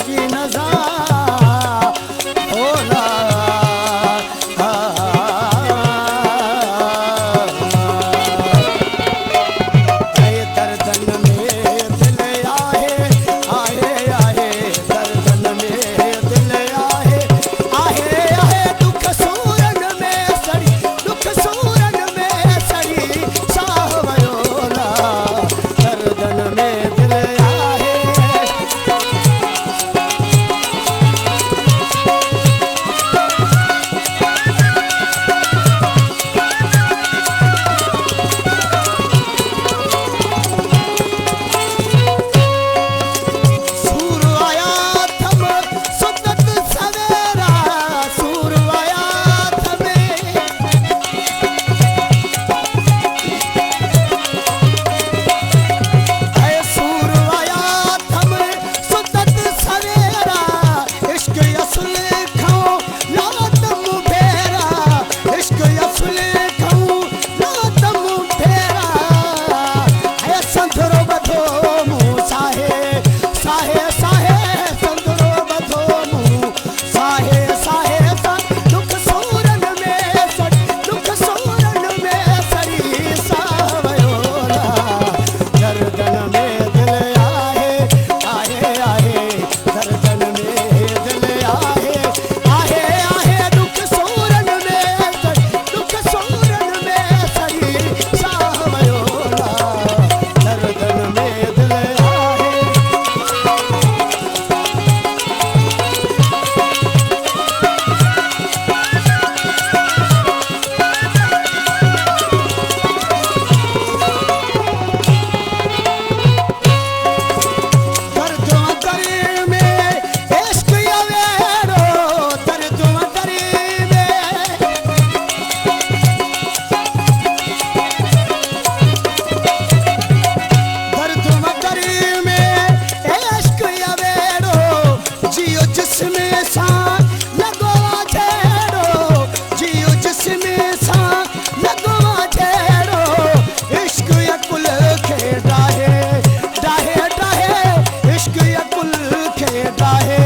की नजा ओला दर्दन में दिल आहे आहे आहे दर्दन में दिल आहे आहे आहे दुख सूरन में सड़ी दुख सूरन में सड़ी साह वयोला दर्दन में दिल आहे सूर आया थम सुदत सवेरा सूर आया थमे ऐ सूर आया थम सुदत सवेरा इश्क असल खाओ लातम फेरा इश्क असल खाओ लातम फेरा ऐ संधरो बधो मुँह साहे साहे साहे संदरो बधो मुँह साहे साहे सा दुख सूरन में सड़ी दुख सूरन में सड़ी सावयोला दर्दन में दिल आहे आहे आहे दर्दन में दिल आहे आहे आहे दुख सूरन में सड़ी दुख सूरन में सड़ी सावयोला दर्दन में दिल आहे दर्द दरी में इश्क अवेरो दर्द दरी में दर्द दरी में इश्क अवेरो जियो जिसमें सा लगो छेड़ो जियो जिसमें सा लगो छेड़ो इश्क यकुल खे डाहे डाहे डाहे इश्क यकुल खे डाहे